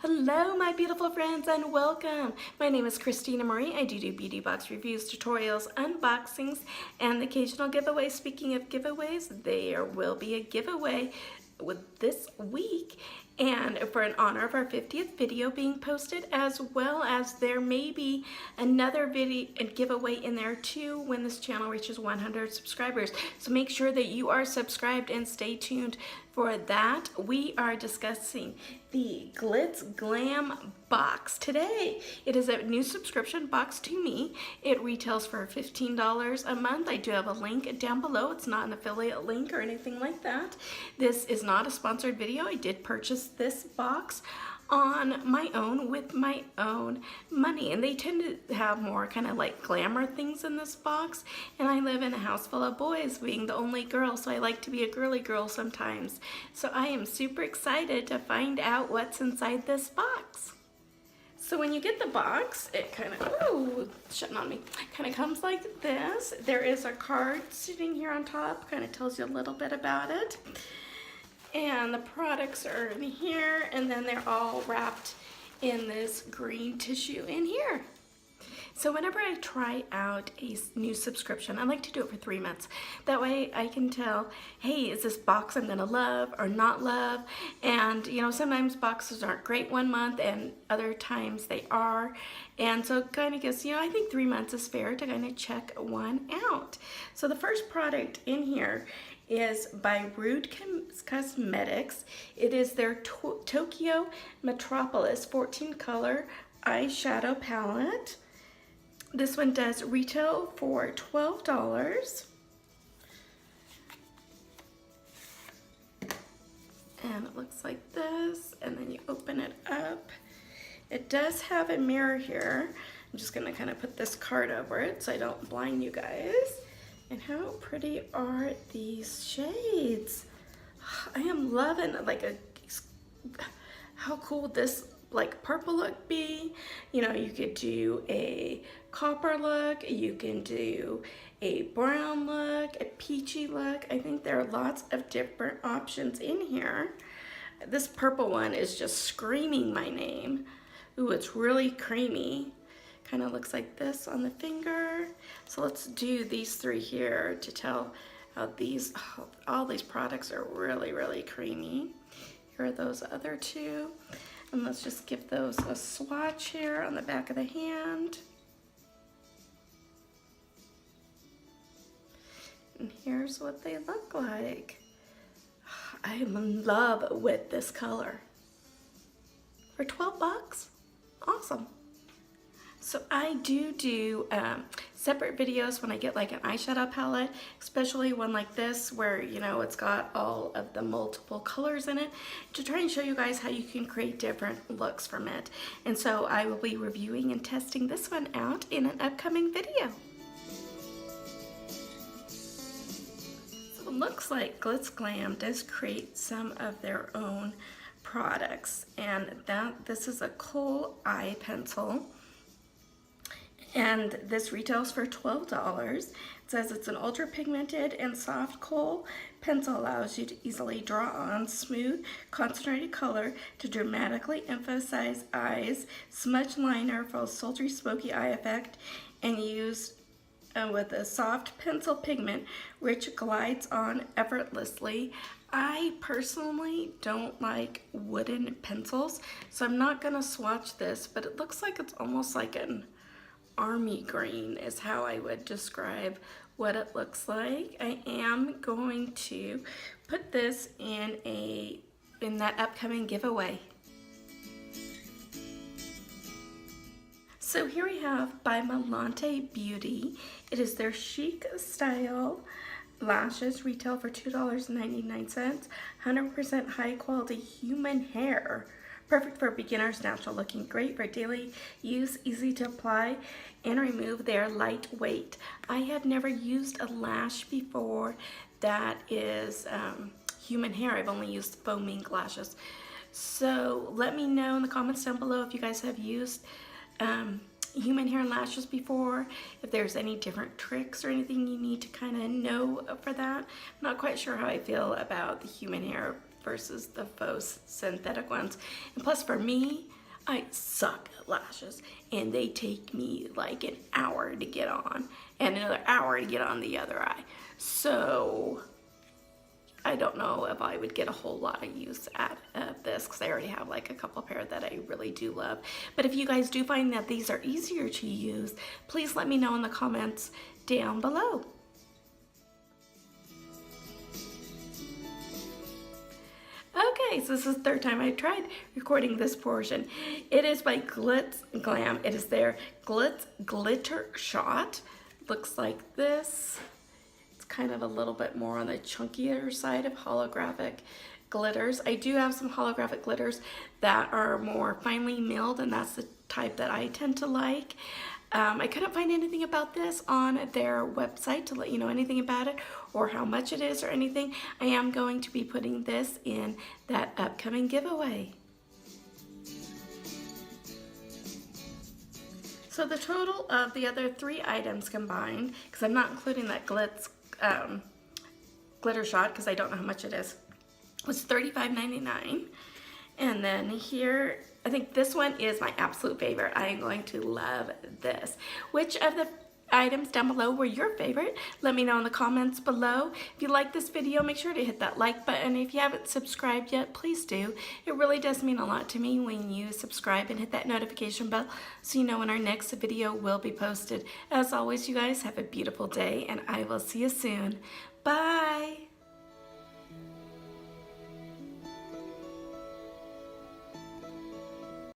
Hello my beautiful friends and welcome. My name is Christina Marie. I do beauty box reviews, tutorials, unboxings, and the occasional giveaway. Speaking of giveaways, there will be a giveaway with this week and for an honor of our 50th video being posted, as well as there may be another video and giveaway in there too when this channel reaches 100 subscribers. So make sure that you are subscribed and stay tuned for that. We are discussing the Glitz Glam box today. It is a new subscription box to me. It retails for $15 a month. I do have a link down below. It's not an affiliate link or anything like that. This is not a sponsored video. I did purchase this box on my own with my own money, and they tend to have more kind of like glamour things in this box, and I live in a house full of boys, being the only girl, so I like to be a girly girl sometimes. So I am super excited to find out what's inside this box. So when you get the box, it kind of, shutting on me, kind of comes like this. There is a card sitting here on top, kind of tells you a little bit about it. And the products are in here, and then they're all wrapped in this green tissue in here. So whenever I try out a new subscription, I like to do it for 3 months. That way I can tell, hey, is this box I'm gonna love or not love? And you know, sometimes boxes aren't great 1 month and other times they are. And so it kind of gives, you know, I think 3 months is fair to kind of check one out. So the first product in here is by Rude Cosmetics. It is their Tokyo Metropolis 14 color eyeshadow palette. This one does retail for $12. And it looks like this, and then you open it up. It does have a mirror here. I'm just gonna kind of put this card over it so I don't blind you guys. And how pretty are these shades? I am loving how cool would this like purple look be? You know, you could do a copper look, you can do a brown look, a peachy look. I think there are lots of different options in here. This purple one is just screaming my name. Ooh, it's really creamy. Kind of looks like this on the finger. So let's do these three here to tell how these, all these products are really, really creamy. Here are those other two. And let's just give those a swatch here on the back of the hand. And here's what they look like. I'm in love with this color. For 12 bucks? Awesome. So I do separate videos when I get like an eyeshadow palette, especially one like this where, you know, it's got all of the multiple colors in it, to try and show you guys how you can create different looks from it. And so I will be reviewing and testing this one out in an upcoming video. So it looks like Glitz Glam does create some of their own products, and this is a kohl eye pencil. And this retails for $12. It says it's an ultra pigmented and soft kohl pencil, allows you to easily draw on smooth, concentrated color to dramatically emphasize eyes, smudge liner for a sultry, smoky eye effect, and used with a soft pencil pigment, which glides on effortlessly. I personally don't like wooden pencils, so I'm not gonna swatch this, but it looks like it's almost like an army green is how I would describe what it looks like. I am going to put this in that upcoming giveaway. So here we have by Milante Beauty. It is their Chic style lashes, retail for $2.99. 100% high quality human hair. Perfect for beginners, natural looking, great for daily use, easy to apply and remove. They are lightweight. I have never used a lash before that is human hair. I've only used foaming lashes. So let me know in the comments down below if you guys have used human hair lashes before, if there's any different tricks or anything you need to kind of know for that. I'm not quite sure how I feel about the human hair versus the Faux synthetic ones. And plus for me, I suck at lashes and they take me like an hour to get on and another hour to get on the other eye. So I don't know if I would get a whole lot of use out of this because I already have like a couple pair that I really do love. But if you guys do find that these are easier to use, please let me know in the comments down below. Okay, so this is the third time I tried recording this portion. It is by Glitz Glam. It is their Glitz Glitter Shot. Looks like this. It's kind of a little bit more on the chunkier side of holographic glitters. I do have some holographic glitters that are more finely milled, and that's the type that I tend to like. I couldn't find anything about this on their website to let you know anything about it or how much it is or anything. I am going to be putting this in that upcoming giveaway. So the total of the other 3 items combined, because I'm not including that Glitz glitter shot because I don't know how much it is, was $35.99. And then here, I think this one is my absolute favorite. I am going to love this. Which of the items down below were your favorite? Let me know in the comments below. If you like this video, make sure to hit that like button. If you haven't subscribed yet, please do. It really does mean a lot to me when you subscribe and hit that notification bell so you know when our next video will be posted. As always, you guys have a beautiful day and I will see you soon. Bye.